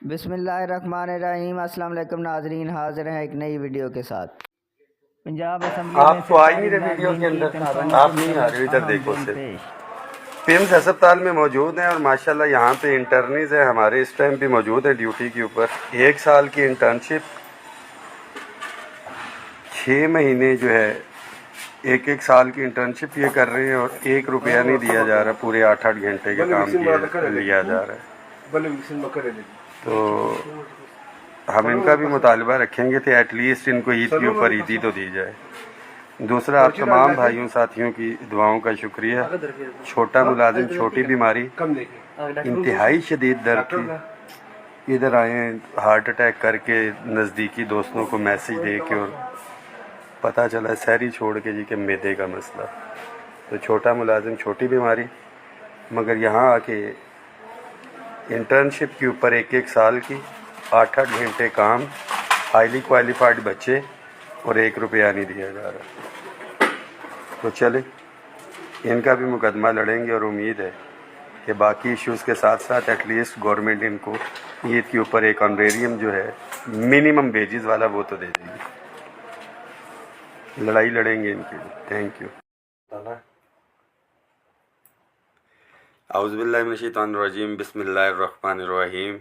बिस्मिल्लाहिर्रहमानिर्रहीम। अस्सलाम वालेकुम नाजरीन, हाजिर हैं एक नई वीडियो के साथ। पंजाब असेंबली आप में तो आ ही नहीं सरकारी रहे वीडियो मुलाजमीन के की अंदर, आप कंफर्मेशन नहीं आ रहे हो। समेत इधर अहम देखो बिल सिर्फ पेश। पिम्स अस्पताल में मौजूद हैं और माशाल्लाह यहाँ पे इंटर्नीज है हमारे इस टाइम भी मौजूद है ड्यूटी के ऊपर। 1 साल की इंटर्नशिप, 6 महीने जो है, एक साल की इंटर्नशिप ये कर रहे हैं और 1 रुपया नहीं दिया जा रहा। पूरे 8-8 घंटे के काम लिया जा रहा है। तो हम इनका भी मुतालबा रखेंगे थे एटलीस्ट इनको ईद के ऊपर ईदी तो दी जाए। दूसरा, आप तमाम भाइयों साथियों की दुआओं का शुक्रिया। छोटा मुलाजिम, छोटी बीमारी, इंतहाई शदीद दर्द की, इधर आए हैं हार्ट अटैक करके, नज़दीकी दोस्तों को मैसेज दे के, और पता चला सहरी छोड़ के जी के मैदे का मसला। तो छोटा मुलाजिम, छोटी बीमारी, मगर यहाँ आके इंटर्नशिप के ऊपर 1 साल की 8-8 घंटे काम, हाईली क्वालिफाइड बच्चे, और 1 रुपया नहीं दिया जा रहा। तो चले इनका भी मुकदमा लड़ेंगे और उम्मीद है कि बाकी इश्यूज़ के साथ साथ एटलीस्ट गवर्नमेंट इनको ईद के ऊपर एक ऑनरेरियम जो है मिनिमम वेजेस वाला वो तो दे देगी। लड़ाई लड़ेंगे इनके लिए। Thank you. औज़ुबिल्लाहि मिनश्शैतानिर्रजीम, बिस्मिल्लाहिर्रहमानिर्रहीम।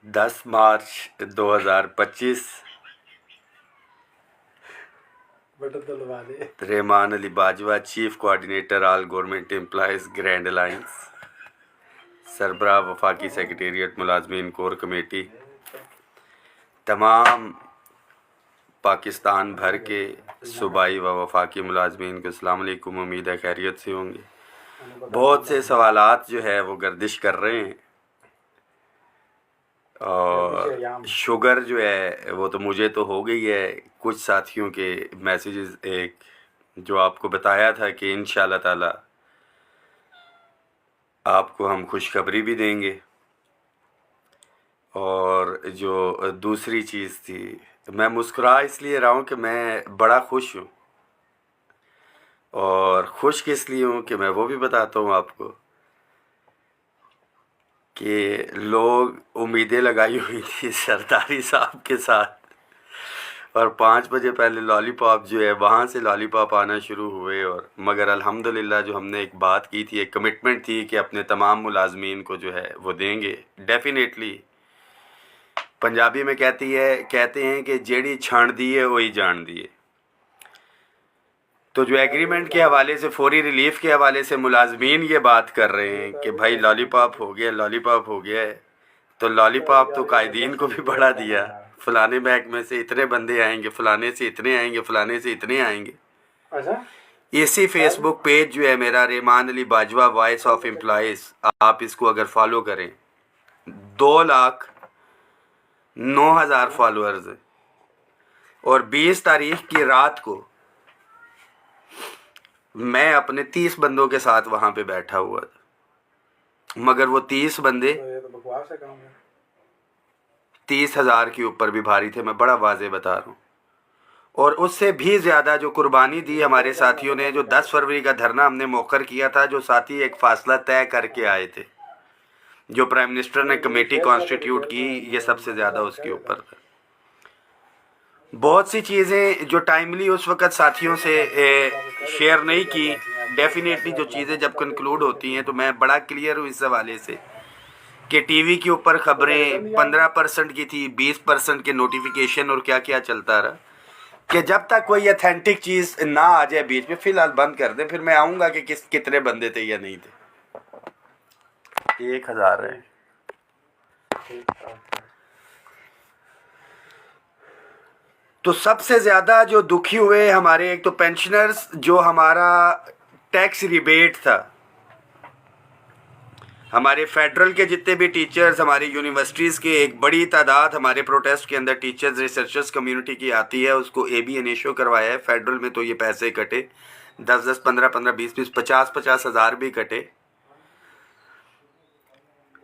10 मार्च 2025 Rehman Ali Bajwa, chief coordinator all government employees grand alliance, सरबराह वफाकी सेक्रेटेरिएट मुलाजमीन कोर कमेटी, तमाम पाकिस्तान भर के सूबाई व वफाकी मुलाजमीन को अस्सलाम वालेकुम। उम्मीद है खैरियत से होंगे। बहुत से सवालात जो है वो गर्दिश कर रहे हैं, और शुगर जो है वो तो मुझे तो हो गई है। कुछ साथियों के मैसेजेस, एक जो आपको बताया था कि इंशाअल्लाह ताला आपको हम खुशखबरी भी देंगे, और जो दूसरी चीज़ थी, मैं मुस्कुरा इसलिए रहा हूँ कि मैं बड़ा खुश हूँ, और खुश किस लिए हूँ कि मैं वो भी बताता हूँ आपको कि लोग उम्मीदें लगाई हुई थी सरदारी साहब के साथ, और 5 बजे पहले लॉलीपॉप जो है वहाँ से लॉलीपॉप आना शुरू हुए। और मगर अल्हम्दुलिल्लाह जो हमने एक बात की थी, एक कमिटमेंट थी कि अपने तमाम मुलाजमीन को जो है वो देंगे डेफिनेटली। पंजाबी में कहते हैं कि जेड़ी छाण दी है वही जान दी है। तो जो एग्रीमेंट के हवाले से, फौरी रिलीफ के हवाले से मुलाजमीन ये बात कर रहे हैं कि भाई लॉलीपॉप हो गया, लॉलीपॉप हो गया है, तो लॉलीपॉप तो कायदीन को भी बढ़ा दिया। फलाने बैंक में से इतने बंदे आएंगे, फलाने से इतने आएंगे, फलाने से इतने आएंगे। इसी फेसबुक पेज जो है मेरा, Rahman Ali Bajwa voice of employees, आप इसको अगर फॉलो करें, 2,09,000 फॉलोअर्स है। और 20 तारीख की रात को मैं अपने 30 बंदों के साथ वहाँ पे बैठा हुआ था, मगर वो 30 बंदे 30,000 के ऊपर भी भारी थे। मैं बड़ा वाज़े बता रहा हूँ। और उससे भी ज़्यादा जो कुर्बानी दी हमारे साथियों ने, जो 10 फरवरी का धरना हमने मौखर किया था, जो साथी एक फ़ासला तय करके आए थे, जो प्राइम मिनिस्टर ने कमेटी कॉन्स्टिट्यूट की, ये सबसे ज़्यादा उसके ऊपर था। बहुत सी चीज़ें जो टाइमली उस वक़्त साथियों से शेयर नहीं की, डेफिनेटली जो चीज़ें जब कंक्लूड होती हैं तो मैं बड़ा क्लियर हूँ इस हवाले से कि टीवी के ऊपर ख़बरें 15% की थी, 20% के नोटिफिकेशन और क्या क्या चलता रहा, कि जब तक कोई अथेंटिक चीज़ ना आ जाए बीच में, फ़िलहाल बंद कर दें। फिर मैं आऊँगा कि कितने बंदे थे या नहीं थे। 1,000 है। तो सबसे ज़्यादा जो दुखी हुए हमारे, एक तो पेंशनर्स, जो हमारा टैक्स रिबेट था, हमारे फेडरल के जितने भी टीचर्स, हमारी यूनिवर्सिटीज़ के एक बड़ी तादाद हमारे प्रोटेस्ट के अंदर टीचर्स रिसर्चर्स कम्युनिटी की आती है, उसको AB इनिशो करवाया है। फेडरल में तो ये पैसे कटे, 10-10, 15-15, 20-20, 50-50 हज़ार भी कटे।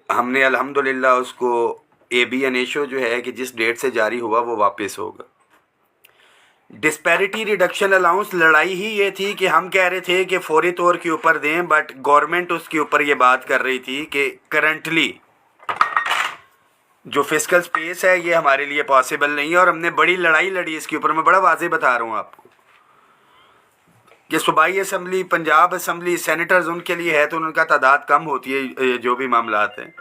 हमने अल्हम्दुलिल्लाह उसको AB इनिशो जो है कि जिस डेट से जारी हुआ वो वापस होगा। डिस्पैरिटी रिडक्शन अलाउंस लड़ाई ही ये थी कि हम कह रहे थे कि फौरी तौर के ऊपर दें, बट गवर्नमेंट उसके ऊपर ये बात कर रही थी कि करंटली जो फिस्कल स्पेस है ये हमारे लिए पॉसिबल नहीं है और हमने बड़ी लड़ाई लड़ी इसके ऊपर। मैं बड़ा वाज़ेह बता रहा हूँ आपको कि सूबाई असम्बली, पंजाब असम्बली, सेनेटर्स उनके लिए है तो उनका तादाद कम होती है जो भी मामलात हैं।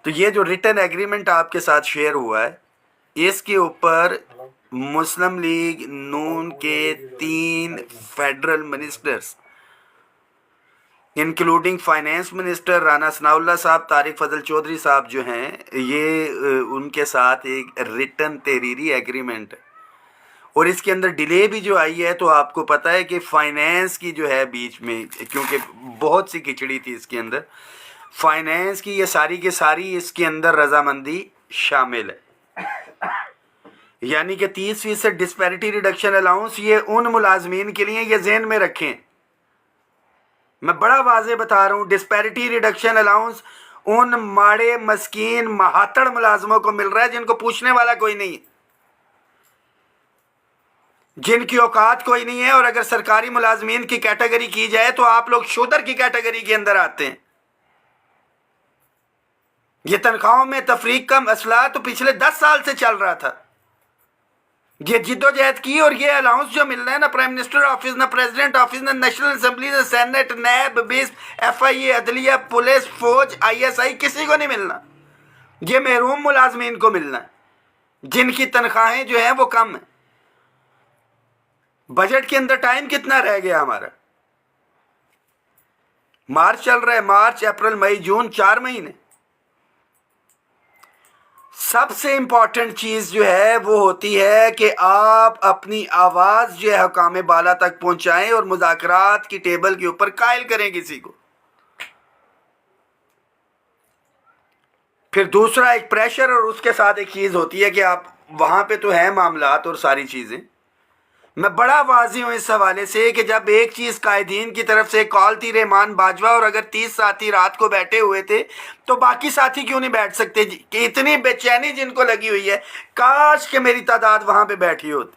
तो ये जो रिटन एग्रीमेंट आपके साथ शेयर हुआ है इसके ऊपर मुस्लिम लीग नून के 3 federal ministers including finance minister Rana Sanaullah साहब, तारिक फजल चौधरी साहब जो हैं ये उनके साथ एक रिटन तहरीरी एग्रीमेंट है। और इसके अंदर डिले भी जो आई है तो आपको पता है कि फाइनेंस की जो है बीच में, क्योंकि बहुत सी खिचड़ी थी इसके अंदर, फाइनेंस की ये सारी की सारी इसके अंदर रजामंदी शामिल है। यानी कि 30% डिस्पैरिटी रिडक्शन अलाउंस ये उन मुलाजमीन के लिए, ये जहन में रखें, मैं बड़ा वाज़ेह बता रहा हूँ, डिस्पैरिटी रिडक्शन अलाउंस उन माड़े मस्कीन महातड़ मुलाजमों को मिल रहा है जिनको पूछने वाला कोई नहीं है, जिनकी औकात कोई नहीं है। और अगर सरकारी मुलाजमीन की कैटेगरी की जाए तो आप लोग शूदर की कैटेगरी के अंदर आते हैं। ये तनख्वाहों में तफरीक का मसला तो पिछले 10 साल से चल रहा था। ये जिद्दोजहद की और ये अलाउंस जो मिल रहा है ना प्राइम मिनिस्टर ऑफिस, ना प्रेसिडेंट ऑफिस, ना नेशनल असेंबली, ना सेनेट, नैब, बिस्प, FIA, अदलिया, पुलिस, फौज, ISI, किसी को नहीं मिलना। ये महरूम मुलाजमीन को मिलना है जिनकी तनख्वाहें जो है वो कम है। बजट के अंदर टाइम कितना रह गया हमारा? मार्च चल रहा है, मार्च, अप्रैल, मई, जून, 4 महीने। सबसे इंपॉर्टेंट चीज जो है वो होती है कि आप अपनी आवाज जो है हुकाम बाला तक पहुंचाएं और मुज़ाकरात की टेबल के ऊपर कायल करें किसी को। फिर दूसरा एक प्रेशर और उसके साथ एक चीज होती है कि आप वहां पे तो है मामलात और सारी चीजें। मैं बड़ा वाज़ेह हूँ इस हवाले से कि जब एक चीज़ कायदीन की तरफ से कॉल थी रहमान बाजवा, और अगर 30 साथी रात को बैठे हुए थे तो बाकी साथी क्यों नहीं बैठ सकते जी? कि इतनी बेचैनी जिनको लगी हुई है, काश कि मेरी तादाद वहां पे बैठी होती,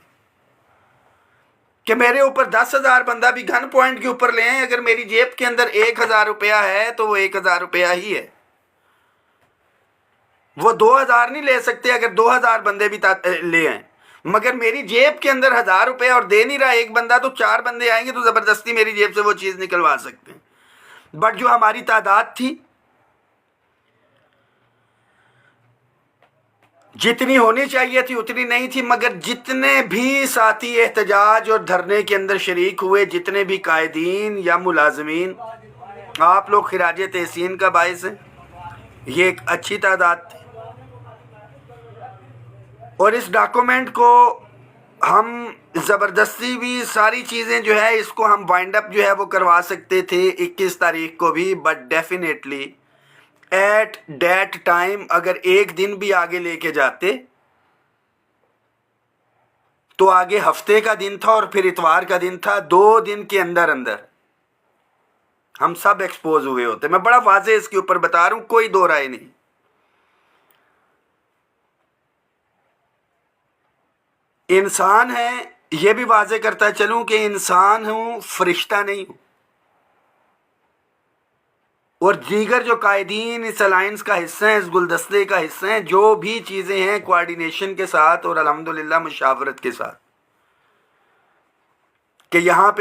कि मेरे ऊपर 10,000 बंदा भी गन पॉइंट के ऊपर ले आए, अगर मेरी जेब के अंदर 1,000 रुपया है तो वो 1,000 रुपया ही है, वो 2,000 नहीं ले सकते अगर 2,000 बंदे भी ले आए। मगर मेरी जेब के अंदर 1,000 रुपये और दे नहीं रहा एक बंदा, तो 4 बंदे आएंगे तो जबरदस्ती मेरी जेब से वो चीज निकलवा सकते हैं। बट जो हमारी तादाद थी जितनी होनी चाहिए थी उतनी नहीं थी। मगर जितने भी साथी एहतजाज और धरने के अंदर शरीक हुए, जितने भी कायदीन या मुलाजमीन, आप लोग खिराज तहसीन का बायस हैं। ये एक अच्छी तादाद थी और इस डॉक्यूमेंट को हम ज़बरदस्ती भी सारी चीज़ें जो है इसको हम वाइंड अप जो है वो करवा सकते थे 21 तारीख को भी। But definitely at that time अगर एक दिन भी आगे लेके जाते तो आगे हफ्ते का दिन था और फिर इतवार का दिन था, 2 दिन के अंदर अंदर हम सब एक्सपोज हुए होते। मैं बड़ा वाज़ेह इसके ऊपर बता रहा हूं, कोई दो राय नहीं। इंसान है, यह भी वाज़ेह करता चलूं कि इंसान हूं, फरिश्ता नहीं हूं। और दीगर जो कायदीन इस अलायंस का हिस्सा हैं, इस गुलदस्ते का हिस्सा हैं, जो भी चीज़ें हैं कोऑर्डिनेशन के साथ और अल्हम्दुलिल्लाह मुशावरत के साथ, कि यहाँ पे